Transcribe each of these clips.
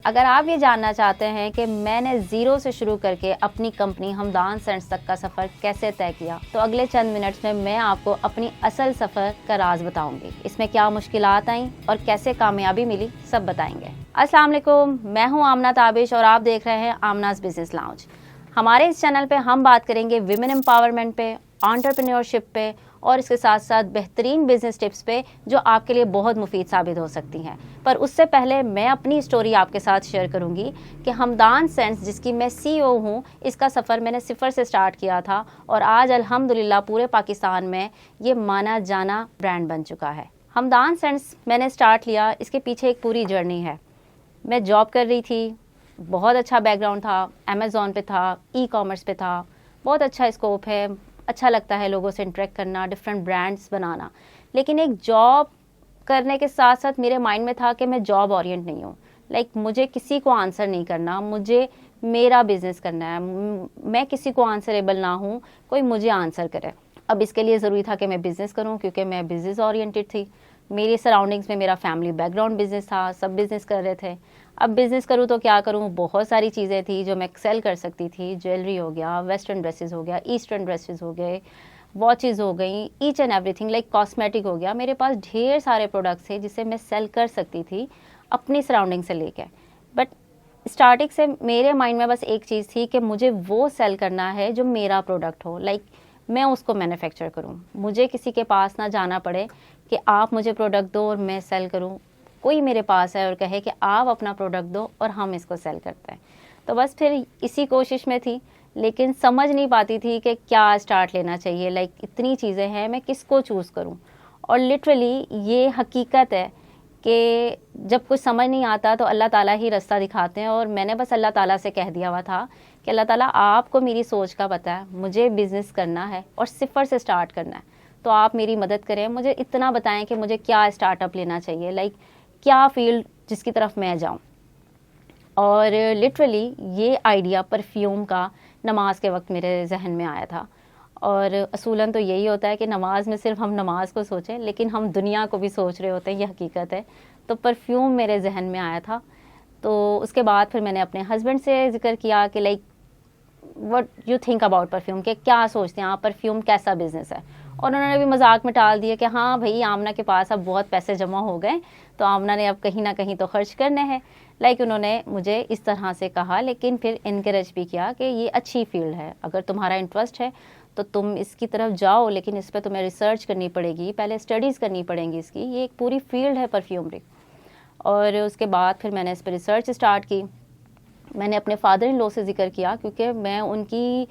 اگر آپ یہ جاننا چاہتے ہیں کہ میں نے زیرو سے شروع کر کے اپنی کمپنی ہمدان سینٹس تک کا سفر کیسے طے کیا تو اگلے چند منٹس میں آپ کو اپنی اصل سفر کا راز بتاؤں گی. اس میں کیا مشکلات آئیں اور کیسے کامیابی ملی سب بتائیں گے. السلام علیکم، میں ہوں آمنہ تابش اور آپ دیکھ رہے ہیں آمناز بزنس لاؤنج. ہمارے اس چینل پہ ہم بات کریں گے ویمن امپاورمنٹ پہ، انٹرپرینیورشپ پہ اور اس کے ساتھ ساتھ بہترین بزنس ٹپس پہ جو آپ کے لیے بہت مفید ثابت ہو سکتی ہیں. پر اس سے پہلے میں اپنی سٹوری آپ کے ساتھ شیئر کروں گی کہ ہمدان سینٹس جس کی میں سی او ہوں، اس کا سفر میں نے صفر سے سٹارٹ کیا تھا اور آج الحمدللہ پورے پاکستان میں یہ مانا جانا برانڈ بن چکا ہے. ہمدان سینٹس میں نے سٹارٹ لیا، اس کے پیچھے ایک پوری جرنی ہے. میں جاب کر رہی تھی، بہت اچھا بیک گراؤنڈ تھا، امیزون پہ تھا، ای کامرس پہ تھا، بہت اچھا اسکوپ ہے، اچھا لگتا ہے لوگوں سے انٹریکٹ کرنا، ڈفرینٹ برانڈس بنانا. لیکن ایک جاب کرنے کے ساتھ ساتھ میرے مائنڈ میں تھا کہ میں جاب اورینٹ نہیں ہوں. مجھے کسی کو آنسر نہیں کرنا، مجھے میرا بزنس کرنا ہے، میں کسی کو آنسریبل نہ ہوں، کوئی مجھے آنسر کرے. اب اس کے لیے ضروری تھا کہ میں بزنس کروں کیونکہ میں بزنس اورینٹڈ تھی. میری سراؤنڈنگس میں میرا فیملی بیک گراؤنڈ بزنس تھا، سب بزنس کر رہے تھے. اب بزنس کروں تو کیا کروں، بہت ساری چیزیں تھیں جو میں ایکسل کر سکتی تھی. جیولری ہو گیا، ویسٹرن ڈریسز ہو گیا، ایسٹرن ڈریسز ہو گئے، واچز ہو گئیں، H and every thing cosmetic ہو گیا. میرے پاس ڈھیر سارے پروڈکٹس تھے جسے میں سیل کر سکتی تھی اپنی سراؤنڈنگ سے لے کے. بٹ اسٹارٹنگ سے میرے مائنڈ میں بس ایک چیز تھی کہ مجھے وہ سیل کرنا ہے جو میرا پروڈکٹ ہو، میں اس کو مینوفیکچر کروں. مجھے کسی کے پاس نہ جانا پڑے کہ آپ مجھے پروڈکٹ دو اور میں سیل کروں. کوئی میرے پاس ہے اور کہے کہ آپ اپنا پروڈکٹ دو اور ہم اس کو سیل کرتے ہیں. تو بس پھر اسی کوشش میں تھی، لیکن سمجھ نہیں پاتی تھی کہ کیا اسٹارٹ لینا چاہیے. اتنی چیزیں ہیں، میں کس کو چوز کروں. اور لٹرلی یہ حقیقت ہے کہ جب کچھ سمجھ نہیں آتا تو اللہ تعالیٰ ہی رستہ دکھاتے ہیں. اور میں نے بس اللہ تعالیٰ سے کہہ دیا ہوا تھا کہ اللہ تعالیٰ آپ کو میری سوچ کا پتہ ہے، مجھے بزنس کرنا ہے اور صفر سے سٹارٹ کرنا ہے، تو آپ میری مدد کریں. مجھے اتنا بتائیں کہ مجھے کیا اسٹارٹ اپ لینا چاہیے، کیا فیلڈ جس کی طرف میں جاؤں. اور لٹرلی یہ آئیڈیا پرفیوم کا نماز کے وقت میرے ذہن میں آیا تھا. اور اصولاً تو یہی ہوتا ہے کہ نماز میں صرف ہم نماز کو سوچیں لیکن ہم دنیا کو بھی سوچ رہے ہوتے ہیں، یہ حقیقت ہے. تو پرفیوم میرے ذہن میں آیا تھا. تو اس کے بعد پھر میں نے اپنے ہسبینڈ سے ذکر کیا کہ what you think about perfume, کہ کیا سوچتے ہیں آپ، پرفیوم کیسا بزنس ہے. اور انہوں نے بھی مذاق میں ٹال دیا کہ ہاں بھائی آمنہ کے پاس اب بہت پیسے جمع ہو گئے تو آمنہ نے اب کہیں نہ کہیں تو خرچ کرنے ہیں. انہوں نے مجھے اس طرح سے کہا، لیکن پھر انکریج بھی کیا کہ یہ اچھی فیلڈ ہے، اگر تمہارا انٹرسٹ ہے تو تم اس کی طرف جاؤ، لیکن اس پہ تمہیں ریسرچ کرنی پڑے گی، پہلے اسٹڈیز کرنی پڑیں گی اس کی، یہ ایک پوری فیلڈ ہے پرفیومری. اور اس کے بعد پھر میں نے اس پہ ریسرچ اسٹارٹ کی. میں نے اپنے فادر ان لو سے ذکر کیا کیونکہ میں ان کی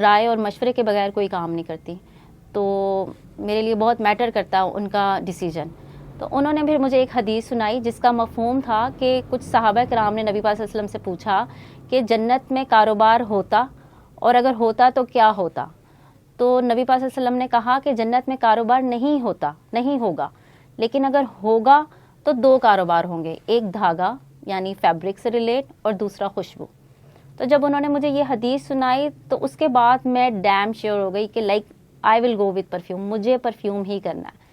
رائے اور مشورے کے بغیر کوئی کام نہیں کرتی، تو میرے لیے بہت میٹر کرتا ان کا ڈیسیجن. تو انہوں نے پھر مجھے ایک حدیث سنائی جس کا مفہوم تھا کہ کچھ صحابہ کرام نے نبی پاک صلی اللہ علیہ وسلم سے پوچھا کہ جنت میں کاروبار ہوتا اور اگر ہوتا تو کیا ہوتا. تو نبی پاک صلی اللہ علیہ وسلم نے کہا کہ جنت میں کاروبار نہیں ہوگا، لیکن اگر ہوگا تو دو کاروبار ہوں گے، ایک دھاگا یعنی فیبرک سے ریلیٹ اور دوسرا خوشبو. تو جب انہوں نے مجھے یہ حدیث سنائی تو اس کے بعد میں ڈیم شیور ہو گئی کہ آئی ول گو وتھ پرفیوم، مجھے پرفیوم ہی کرنا ہے.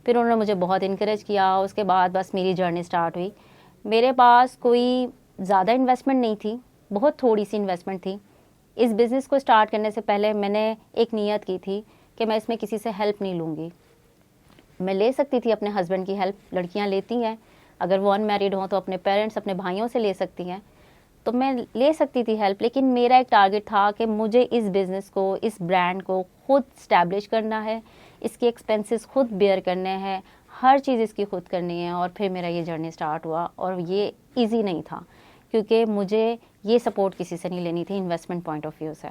پھر انہوں نے مجھے بہت انکریج کیا. اس کے بعد بس میری جرنی سٹارٹ ہوئی. میرے پاس کوئی زیادہ انویسٹمنٹ نہیں تھی، بہت تھوڑی سی انویسٹمنٹ تھی. اس بزنس کو سٹارٹ کرنے سے پہلے میں نے ایک نیت کی تھی کہ میں اس میں کسی سے ہیلپ نہیں لوں گی. میں لے سکتی تھی اپنے ہسبینڈ کی ہیلپ، لڑکیاں لیتی ہیں، اگر وہ ان میریڈ ہوں تو اپنے پیرنٹس اپنے بھائیوں سے لے سکتی ہیں، تو میں لے سکتی تھی ہیلپ. لیکن میرا ایک ٹارگٹ تھا کہ مجھے اس بزنس کو، اس برانڈ کو خود اسٹیبلش کرنا ہے، اس کی ایکسپینسز خود بیئر کرنے ہیں، ہر چیز اس کی خود کرنی ہے. اور پھر میرا یہ جرنی سٹارٹ ہوا. اور یہ ایزی نہیں تھا کیونکہ مجھے یہ سپورٹ کسی سے نہیں لینی تھی انویسٹمنٹ پوائنٹ آف ویو سے.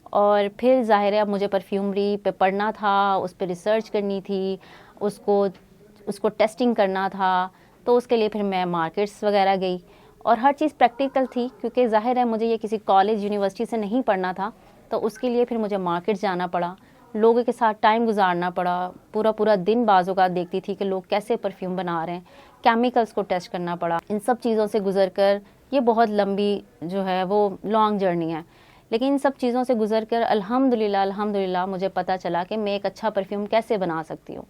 اور پھر ظاہر ہے اب مجھے پرفیومری پہ پڑھنا تھا، اس پہ ریسرچ کرنی تھی، اس کو ٹیسٹنگ کرنا تھا. تو اس کے لیے پھر میں مارکیٹس وغیرہ گئی اور ہر چیز پریکٹیکل تھی کیونکہ ظاہر ہے مجھے یہ کسی کالج یونیورسٹی سے نہیں پڑھنا تھا. تو اس کے لیے پھر مجھے مارکیٹ جانا پڑا، لوگوں کے ساتھ ٹائم گزارنا پڑا. پورا دن بعض اوقات دیکھتی تھی کہ لوگ کیسے پرفیوم بنا رہے ہیں، کیمیکلز کو ٹیسٹ کرنا پڑا. ان سب چیزوں سے گزر کر یہ بہت لمبی جو ہے وہ لانگ جرنی ہے، لیکن ان سب چیزوں سے گزر کر الحمدللہ مجھے پتہ چلا کہ میں ایک اچھا پرفیوم کیسے بنا سکتی ہوں.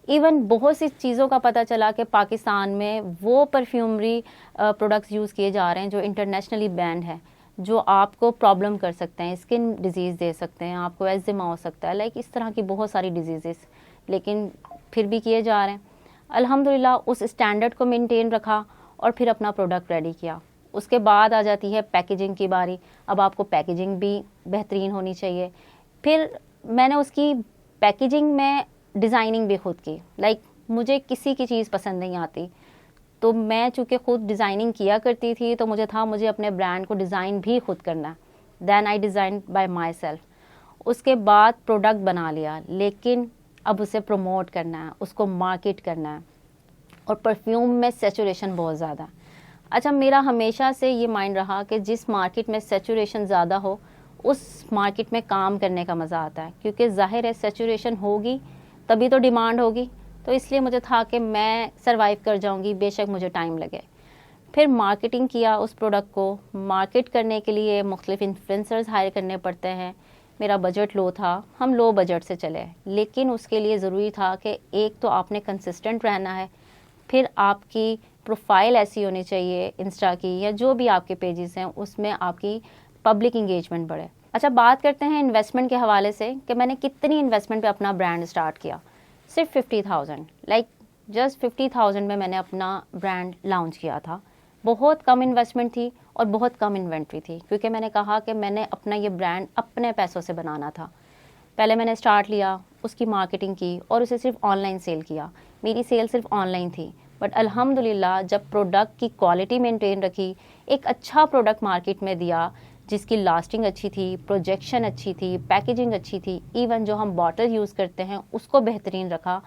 ایون بہت سی چیزوں کا پتہ چلا کہ پاکستان میں وہ پرفیومری پروڈکٹس یوز کیے جا رہے ہیں جو انٹرنیشنلی بینڈ ہے، جو آپ کو پرابلم کر سکتے ہیں، اسکن ڈیزیز دے سکتے ہیں، آپ کو ایزما ہو سکتا ہے، لائک اس طرح کی بہت ساری ڈیزیزز، لیکن پھر بھی کیے جا رہے ہیں۔ الحمدللہ اس اسٹینڈرڈ کو مینٹین رکھا اور پھر اپنا پروڈکٹ ریڈی کیا۔ اس کے بعد آ جاتی ہے پیکیجنگ کی باری۔ اب آپ کو پیکیجنگ بھی بہترین ہونی چاہیے۔ پھر میں نے اس کی پیکیجنگ میں ڈیزائننگ بھی خود کی، لائک مجھے کسی کی چیز پسند نہیں آتی، تو میں چونکہ خود ڈیزائننگ کیا کرتی تھی تو مجھے اپنے برانڈ کو ڈیزائن بھی خود کرنا ہے۔ Then I design by myself. اس کے بعد پروڈکٹ بنا لیا، لیکن اب اسے پروموٹ کرنا ہے، اس کو مارکیٹ کرنا ہے، اور پرفیوم میں سیچوریشن بہت زیادہ ہے۔ اچھا، میرا ہمیشہ سے یہ مائنڈ رہا کہ جس مارکیٹ میں سیچوریشن زیادہ ہو اس مارکیٹ میں کام کرنے کا مزہ آتا ہے، کیونکہ ظاہر ہے سیچوریشن ہوگی تبھی تو ڈیمانڈ ہوگی، تو اس لیے مجھے تھا کہ میں سروائیو کر جاؤں گی، بے شک مجھے ٹائم لگے۔ پھر مارکیٹنگ کیا، اس پروڈکٹ کو مارکیٹ کرنے کے لیے مختلف انفلوئنسرز ہائر کرنے پڑتے ہیں۔ میرا بجٹ لو تھا، ہم لو بجٹ سے چلے، لیکن اس کے لیے ضروری تھا کہ ایک تو آپ نے کنسسٹنٹ رہنا ہے، پھر آپ کی پروفائل ایسی ہونی چاہیے انسٹا کی یا جو بھی آپ کے پیجز ہیں اس میں آپ کی پبلک انگیجمنٹ بڑھے۔ اچھا، بات کرتے ہیں انویسٹمنٹ کے حوالے سے کہ میں نے کتنی انویسٹمنٹ پہ اپنا برانڈ اسٹارٹ کیا۔ صرف 50,000، لائک جسٹ 50,000 میں نے اپنا برانڈ لانچ کیا تھا۔ بہت کم انویسٹمنٹ تھی اور بہت کم انوینٹری تھی، کیونکہ میں نے کہا کہ میں نے اپنا یہ برانڈ اپنے پیسوں سے بنانا تھا۔ پہلے میں نے اسٹارٹ لیا، اس کی مارکیٹنگ کی اور اسے صرف آن لائن سیل کیا۔ میری سیل صرف آن لائن تھی، بٹ الحمدللہ جب پروڈکٹ کی کوالٹی مینٹین رکھی، ایک اچھا پروڈکٹ مارکیٹ میں دیا جس کی لاسٹنگ اچھی تھی، پروجیکشن اچھی تھی، پیکیجنگ اچھی تھی، ایون جو ہم باٹل یوز کرتے ہیں اس کو بہترین رکھا،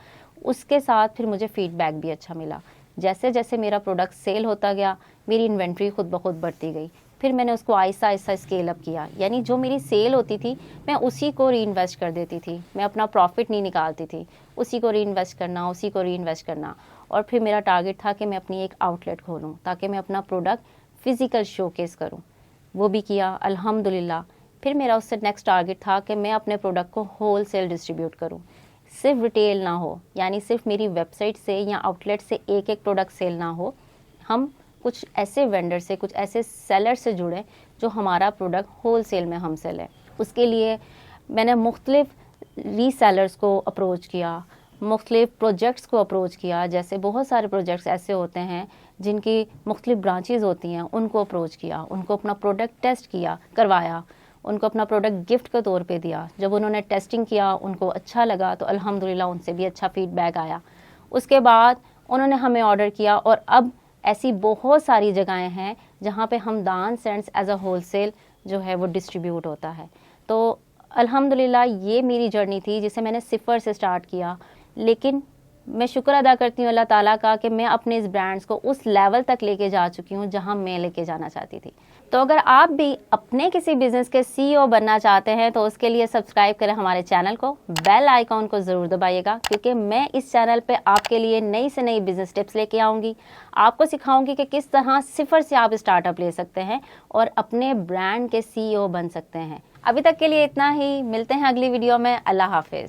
اس کے ساتھ پھر مجھے فیڈ بیک بھی اچھا ملا۔ جیسے جیسے میرا پروڈکٹ سیل ہوتا گیا، میری انوینٹری خود بخود بڑھتی گئی۔ پھر میں نے اس کو آہستہ آہستہ اسکیل اپ کیا، یعنی جو میری سیل ہوتی تھی میں اسی کو ری انویسٹ کر دیتی تھی، میں اپنا پروفٹ نہیں نکالتی تھی، اسی کو ری انویسٹ کرنا، اسی کو ری انویسٹ کرنا۔ اور پھر میرا ٹارگیٹ تھا کہ میں اپنی ایک آؤٹ لیٹ کھولوں تاکہ میں اپنا پروڈکٹ فزیکل شو کیس کروں، وہ بھی کیا الحمدللہ۔ پھر میرا اس سے نیکسٹ ٹارگیٹ تھا کہ میں اپنے پروڈکٹ کو ہول سیل ڈسٹریبیوٹ کروں، صرف ریٹیل نہ ہو، یعنی صرف میری ویب سائٹ سے یا آؤٹ لیٹ سے ایک ایک پروڈکٹ سیل نہ ہو، ہم کچھ ایسے وینڈر سے، کچھ ایسے سیلر سے جڑیں جو ہمارا پروڈکٹ ہول سیل میں ہم سے لیں۔ اس کے لیے میں نے مختلف ری سیلرز کو اپروچ کیا، مختلف پروجیکٹس کو اپروچ کیا، جیسے بہت سارے پروجیکٹس ایسے ہوتے ہیں جن کی مختلف برانچز ہوتی ہیں، ان کو اپروچ کیا، ان کو اپنا پروڈکٹ ٹیسٹ کروایا، ان کو اپنا پروڈکٹ گفٹ کے طور پہ دیا۔ جب انہوں نے ٹیسٹنگ کیا، ان کو اچھا لگا تو الحمدللہ ان سے بھی اچھا فیڈ بیک آیا۔ اس کے بعد انہوں نے ہمیں آرڈر کیا، اور اب ایسی بہت ساری جگہیں ہیں جہاں پہ Hamdan scents as a wholesale جو ہے وہ ڈسٹریبیوٹ ہوتا ہے۔ تو الحمدللہ یہ میری جرنی تھی جسے میں نے صفر سے سٹارٹ کیا، لیکن میں شکر ادا کرتی ہوں اللہ تعالیٰ کا کہ میں اپنے اس برانڈز کو اس لیول تک لے کے جا چکی ہوں جہاں میں لے کے جانا چاہتی تھی۔ تو اگر آپ بھی اپنے کسی بزنس کے CEO بننا چاہتے ہیں تو اس کے لیے سبسکرائب کریں ہمارے چینل کو، بیل آئیکن کو ضرور دبائیے گا، کیونکہ میں اس چینل پہ آپ کے لیے نئی سے نئی بزنس ٹپس لے کے آؤں گی، آپ کو سکھاؤں گی کہ کس طرح صفر سے آپ اسٹارٹ اپ لے سکتے ہیں اور اپنے برانڈ کے CEO بن سکتے ہیں۔ ابھی تک کے لیے اتنا ہی، ملتے ہیں اگلی ویڈیو میں۔ اللہ حافظ۔